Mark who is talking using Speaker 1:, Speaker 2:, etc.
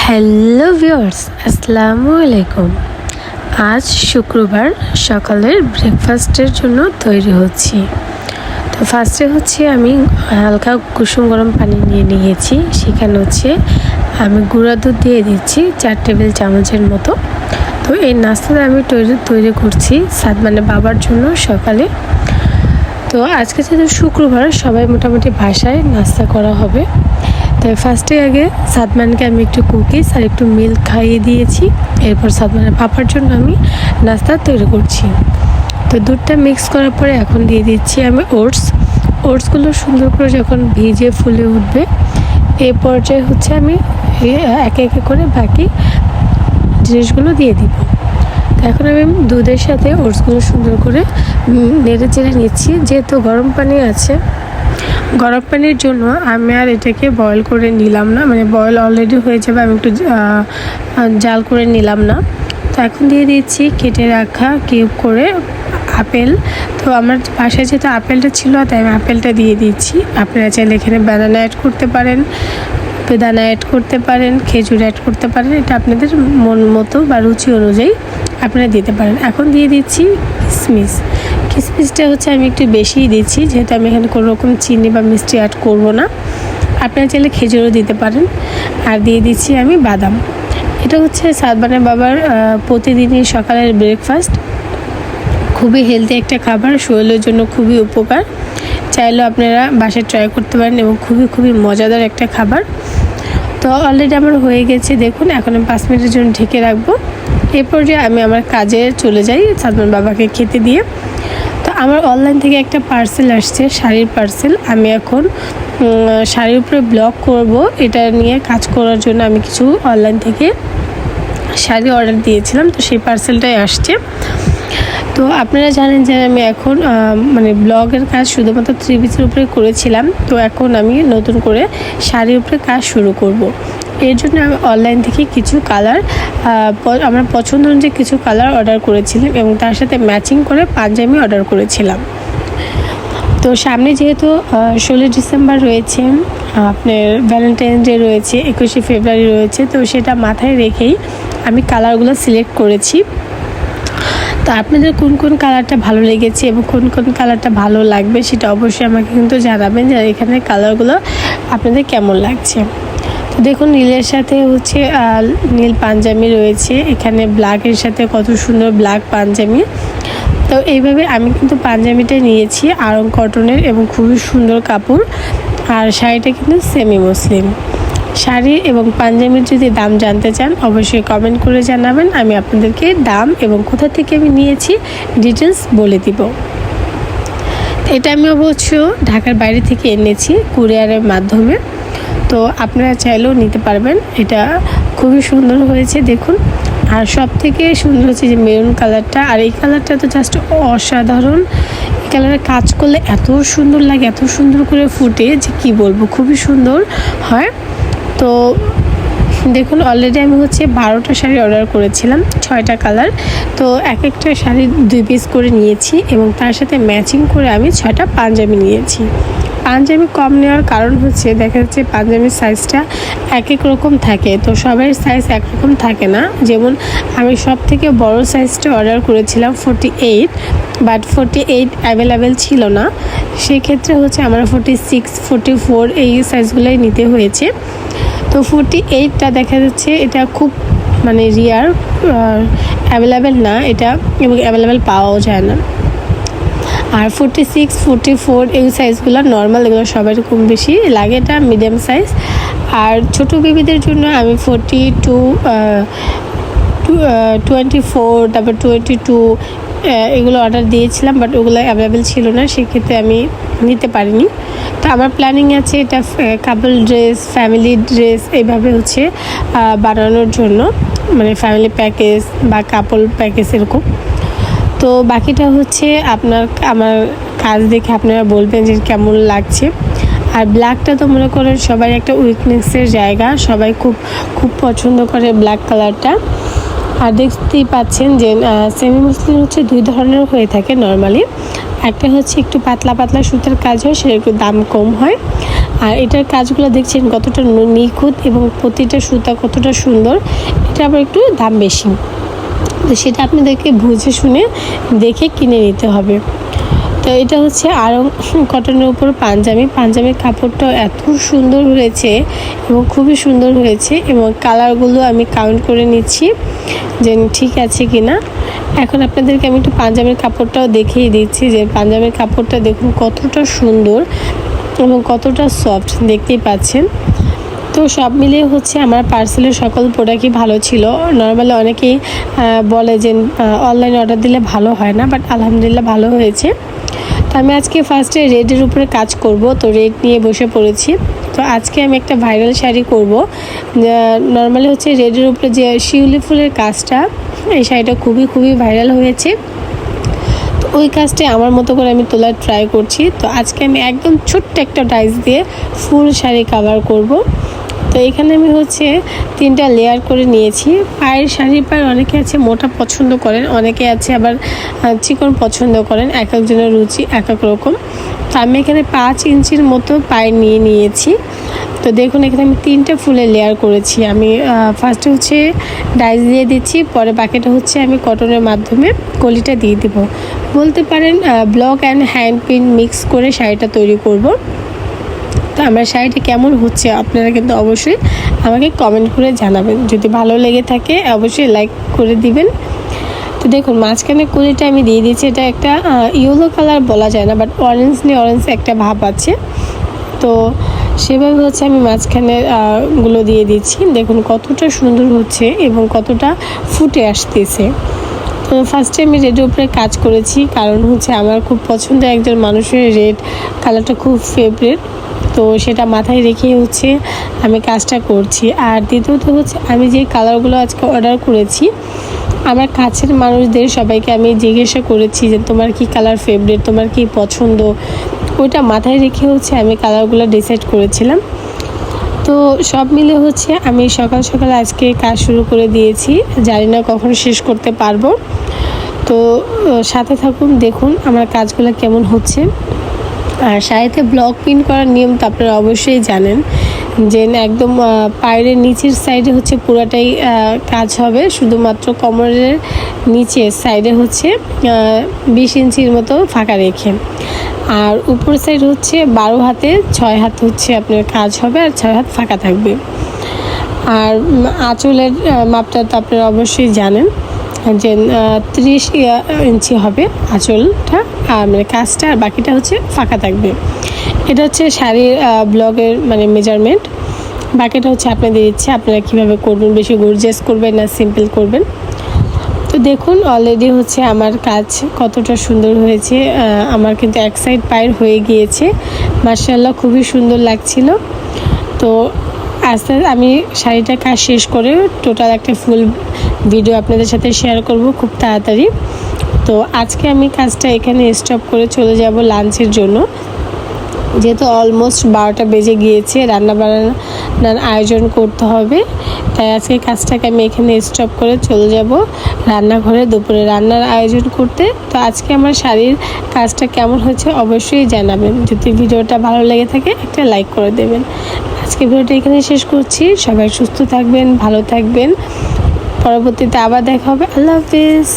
Speaker 1: Hello viewers, আসসালামু আলাইকুম। আজ শুক্রবার সকালের ব্রেকফাস্টের জন্য তৈরি হচ্ছি। তো ফার্স্টে হচ্ছে আমি হালকা কুসুম গরম পানি নিয়ে নিয়েছি। সেখানে হচ্ছে আমি গুঁড়া দুধ দিয়ে দিচ্ছি 4 টেবিল চামচের মতো। তো এই নাস্তাটা আমি তৈরি করছি সাদমানের বাবার জন্য সকালে। তো আজকে যেহেতু শুক্রবার, সবাই মোটামুটি বাসায় নাস্তা করা হবে। তো ফার্স্টে আগে সাদমানকে আমি একটু কুকিজ আর একটু মিল্ক খাইয়ে দিয়েছি। এরপর সাদমানের পাপার জন্য আমি নাস্তা তৈরি করছি। তো দুধটা মিক্স করার পরে এখন দিয়ে দিচ্ছি আমি ওটসগুলো সুন্দর করে যখন ভিজে ফুলে উঠবে, এই পর্যায়ে হচ্ছে আমি একে একে করে বাকি জিনিসগুলো দিয়ে দিব। তো এখন আমি দুধের সাথে ওটসগুলো সুন্দর করে নেড়ে চেড়ে নিচ্ছি। যেহেতু গরম পানি আছে, গরম পানির জন্য আমি আর এটাকে বয়েল করে নিলাম না, মানে বয়েল অলরেডি হয়ে যাবে, আমি একটু জাল করে নিলাম না। তো এখন দিয়ে দিচ্ছি কেটে রাখা কিউব করে আপেল। তো আমার বাসায় যেহেতু আপেলটা ছিল, তাই আমি আপেলটা দিয়ে দিচ্ছি। আপনারা চাইলে এখানে বানানা অ্যাড করতে পারেন, বেদানা অ্যাড করতে পারেন, খেজুর অ্যাড করতে পারেন। এটা আপনাদের মন মতো বা রুচি অনুযায়ী আপনারা দিতে পারেন। এখন দিয়ে দিচ্ছি কিশমিশটা হচ্ছে আমি একটু বেশিই দিচ্ছি, যেহেতু আমি এখানে কোনো রকম চিনি বা মিষ্টি অ্যাড করব না। আপনারা চাইলে খেজুরও দিতে পারেন। আর দিয়ে দিচ্ছি আমি বাদাম। এটা হচ্ছে সাদমানের বাবার প্রতিদিনই সকালের ব্রেকফাস্ট। খুবই হেলদি একটা খাবার, শরীরের জন্য খুবই উপকার। চাইলেও আপনারা বাসায় ট্রাই করতে পারেন এবং খুবই মজাদার একটা খাবার। তো অলরেডি আমার হয়ে গেছে, দেখুন। এখন আমি 5 মিনিটের জন্য ঢেকে রাখবো। এরপর যে আমি আমার কাজে চলে যাই সাদমান বাবাকে খেতে দিয়ে। তো আমার অনলাইন থেকে একটা পার্সেল আসছে, শাড়ির পার্সেল। আমি এখন শাড়ির উপরে ব্লগ করব, এটা নিয়ে কাজ করার জন্য আমি কিছু অনলাইন থেকে শাড়ি অর্ডার দিয়েছিলাম। তো সেই পার্সেলটাই আসছে। তো আপনারা জানেন যে আমি এখন মানে ব্লগের কাজ শুধুমাত্র 3 পিসের উপরে করেছিলাম। তো এখন আমি নতুন করে শাড়ির উপরে কাজ শুরু করব। এর জন্য আমি অনলাইন থেকে কিছু কালার, আমার পছন্দ অনুযায়ী কিছু কালার অর্ডার করেছিলাম এবং তার সাথে ম্যাচিং করে পাঞ্জাবি অর্ডার করেছিলাম। তো সামনে যেহেতু 16 ডিসেম্বর রয়েছে, আপনার ভ্যালেন্টাইন ডে রয়েছে, 21শে ফেব্রুয়ারি রয়েছে, তো সেটা মাথায় রেখেই আমি কালারগুলো সিলেক্ট করেছি। তো আপনাদের কোন কোন কালারটা ভালো লেগেছে এবং কোন কোন কালারটা ভালো লাগবে সেটা অবশ্যই আমাকে কিন্তু জানাবেন, যে এখানে কালারগুলো আপনাদের কেমন লাগছে। তো দেখুন, নীলের সাথে হচ্ছে নীল পাঞ্জাবি রয়েছে, এখানে ব্ল্যাকের সাথে কত সুন্দর ব্ল্যাক পাঞ্জাবি। তো এইভাবে আমি কিন্তু পাঞ্জাবিটা নিয়েছি আরং কটনের এবং খুবই সুন্দর কাপড়। আর শাড়িটা কিন্তু সেমি মুসলিম। শাড়ি এবং পাঞ্জাবির যদি দাম জানতে চান অবশ্যই কমেন্ট করে জানাবেন, আমি আপনাদেরকে দাম এবং কোথা থেকে আমি নিয়েছি ডিটেলস বলে দিব। এটা আমি অবশ্য ঢাকার বাইরে থেকে এনেছি কুরিয়ারের মাধ্যমে। তো আপনারা চাইলেও নিতে পারবেন। এটা খুবই সুন্দর হয়েছে, দেখুন। আর সব থেকে সুন্দর হচ্ছে যে মেরুন কালারটা, আর এই কালারটা তো জাস্ট অসাধারণ। এই কালারে কাজ করলে এত সুন্দর লাগে, এত সুন্দর করে ফুটে যে কি বলবো, খুবই সুন্দর হয়। তো দেখুন, অলরেডি আমি হচ্ছে 12টা শাড়ি অর্ডার করেছিলাম, 6টা কালার। তো এক একটা শাড়ি 2 পিস করে নিয়েছি এবং তার সাথে ম্যাচিং করে আমি 6টা পাঞ্জাবি নিয়েছি। পাঞ্জাবি কম নেওয়ার কারণ হচ্ছে দেখা যাচ্ছে পাঞ্জাবির সাইজটা এক এক রকম থাকে, তো সবার সাইজ একরকম থাকে না। যেমন আমি সব থেকে বড় সাইজটা অর্ডার করেছিলাম 48, বাট 48 অ্যাভেলেবেল ছিল না। সেক্ষেত্রে হচ্ছে আমার 46, 44 এই সাইজগুলোই নিতে হয়েছে। তো 48টা দেখা যাচ্ছে এটা খুব মানে রিয়ার, অ্যাভেলেবেল না এটা, এবং অ্যাভেলেবেল পাওয়াও যায় না। আর 46, 44 এই সাইজগুলো নর্মাল, এগুলো সবাই কম বেশি লাগে, এটা মিডিয়াম সাইজ। আর ছোটো বেবিদের জন্য আমি 42, 24, তারপর 22 এগুলো অর্ডার দিয়েছিলাম, বাট ওগুলো অ্যাভেলেবেল ছিল না, সেক্ষেত্রে আমি নিতে পারিনি। তো আমার প্ল্যানিং আছে এটা কাপল ড্রেস, ফ্যামিলি ড্রেস এইভাবে হচ্ছে বানানোর জন্য, মানে ফ্যামিলি প্যাকেজ বা কাপল প্যাকেজ এরকম। তো বাকিটা হচ্ছে আমার কাজ দেখে আপনারা বলবেন যে কেমন লাগছে। আর ব্ল্যাকটা তো মনে করেন সবাই একটা উইকনেসের জায়গা, সবাই খুব পছন্দ করে ব্ল্যাক কালারটা। আর দেখতেই পাচ্ছেন যে সেমি মুসলিম হচ্ছে 2 ধরনের হয়ে থাকে নর্মালি। একটা হচ্ছে একটু পাতলা সুতার কাজ হয়, সেটা একটু দাম কম হয়। আর এটার কাজগুলো দেখছেন কতটা নিখুঁত এবং প্রতিটা সুতা কতটা সুন্দর। এটা আবার একটু দাম বেশি, তো সেটা আপনাদেরকে বুঝে শুনে দেখে কিনে নিতে হবে। তো এটা হচ্ছে আরং কটনের উপর পাঞ্জাবির কাপড়টাও এত সুন্দর হয়েছে এবং খুবই সুন্দর হয়েছে, এবং কালারগুলো আমি কাউন্ট করে নিচ্ছি যে ঠিক আছে কি না। এখন আপনাদেরকে আমি একটু পাঞ্জাবির কাপড়টাও দেখিয়ে দিচ্ছি যে পাঞ্জাবির কাপড়টা দেখুন কতটা সুন্দর এবং কতটা সফট, দেখতেই পাচ্ছেন। তো সব মিলিয়ে হচ্ছে আমার পার্সেলের সকল প্রোডাক্টই ভালো ছিল। নর্মালি অনেকেই বলে যে অনলাইনে অর্ডার দিলে ভালো হয় না, বাট আলহামদুলিল্লাহ ভালো হয়েছে। তো আমি আজকে ফার্স্টে রেডের উপরে কাজ করব, তো রেড নিয়ে বসে পড়েছি। তো আজকে আমি একটা ভাইরাল শাড়ি করব। নর্মালি হচ্ছে রেডের উপরে যে শিউলি ফুলের কাজটা, এই শাড়িটা খুবই ভাইরাল হয়েছে। তো ওই কাজটাই আমার মতো করে আমি তোলার ট্রাই করছি। তো আজকে আমি একদম ছোট্ট একটা ডাইস দিয়ে ফুল শাড়ি কাভার করব। তো এখানে আমি হচ্ছে 3টা লেয়ার করে নিয়েছি। পায়ের শাড়ির পায়ের অনেকে আছে মোটা পছন্দ করেন, অনেকে আছে আবার চিকন পছন্দ করেন, এক একজনের রুচি এক এক রকম। তো আমি এখানে 5 ইঞ্চির মতো পায়ে নিয়েছি। তো দেখুন এখানে আমি 3টা ফুলের লেয়ার করেছি। আমি ফার্স্টে হচ্ছে ডাইস দিয়ে দিচ্ছি, পরে বাকিটা হচ্ছে আমি কটনের মাধ্যমে কলিটা দিয়ে দিব। বলতে পারেন block and hand pin mix করে শাড়িটা তৈরি করব। তো আমার শাড়িটা কেমন হচ্ছে আপনারা কিন্তু অবশ্যই আমাকে কমেন্ট করে জানাবেন। যদি ভালো লেগে থাকে অবশ্যই লাইক করে দিবেন। তো দেখুন মাঝখানে কলিটা আমি দিয়ে দিচ্ছি। এটা একটা ইয়েলো কালার বলা যায় না, বাট অরেঞ্জ একটা ভাব আছে। তো সেভাবে হচ্ছে আমি মাঝখানে গুলো দিয়ে দিচ্ছি। দেখুন কতটা সুন্দর হচ্ছে এবং কতটা ফুটে আসতেছে। তো ফার্স্টে আমি রেডের উপরে কাজ করেছি, কারণ হচ্ছে আমার খুব পছন্দের একজন মানুষের রেড কালারটা খুব ফেভারিট। তো সেটা মাথায় রেখে হচ্ছে আমি কাজটা করছি। আর দ্বিতীয়ত হচ্ছে আমি যে কালারগুলো আজকে অর্ডার করেছি, আমার কাছের মানুষদের সবাইকে আমি জিজ্ঞাসা করেছি যে তোমার কি কালার ফেভারিট, তোমার কি পছন্দ, ওইটা মাথায় রেখে হচ্ছে আমি কালারগুলো ডিসাইড করেছিলাম। তো সব মিলে হচ্ছে আমি সকাল সকাল আজকে কাজ শুরু করে দিয়েছি, জানি না কখন শেষ করতে পারবো। তো সাথে থাকুন, দেখুন আমার কাজগুলো কেমন হচ্ছে। আর শাড়িতে ব্লক প্রিন্ট করার নিয়ম তো আপনারা অবশ্যই জানেন যে একদম পায়ের নিচের সাইডে হচ্ছে পুরাটাই কাজ হবে, শুধুমাত্র কোমরের নিচের সাইডে হচ্ছে 20 ইঞ্চির মতো ফাঁকা রেখে। আর উপর সাইড হচ্ছে 12 হাতে 6 হাত হচ্ছে আপনার কাজ হবে, আর 6 হাত ফাঁকা থাকবে। আর আঁচলের মাপটা তো আপনারা অবশ্যই জানেন যে 30 ইঞ্চি হবে আঁচলটা, মানে কাজটা, আর বাকিটা হচ্ছে ফাঁকা থাকবে। এটা হচ্ছে শাড়ির ব্লগের মানে মেজারমেন্ট। বাকিটা হচ্ছে আপনাদের ইচ্ছে, আপনারা কীভাবে করবেন, বেশি গর্জিয়াস করবেন না সিম্পল করবেন। তো দেখুন অলরেডি হচ্ছে আমার কাজ কতটা সুন্দর হয়েছে। আমার কিন্তু এক সাইড পায়ের হয়ে গিয়েছে, মাশাআল্লাহ খুবই সুন্দর লাগছিল। তো আস্তে আমি শাড়িটা কাজ শেষ করে টোটাল একটা ফুল ভিডিও আপনাদের সাথে শেয়ার করব খুব তাড়াতাড়ি। তো আজকে আমি কাজটা এখানে স্টপ করে চলে যাব লাঞ্চের জন্য, যেহেতু অলমোস্ট 12টা বেজে গিয়েছে, রান্নার আয়োজন করতে হবে। তাই আজকে কাজটাকে আমি এখানে স্টপ করে চলে যাব রান্নাঘরে দুপুরে রান্নার আয়োজন করতে। তো আজকে আমার শাড়ির কাজটা কেমন হয়েছে অবশ্যই জানাবেন। যদি ভিডিওটা ভালো লেগে থাকে একটা লাইক করে দেবেন। আজকে ভিডিওটা এখানে শেষ করছি। সবাই সুস্থ থাকবেন, ভালো থাকবেন। পরবর্তীতে আবার দেখা হবে। আল্লাহ হাফিজ।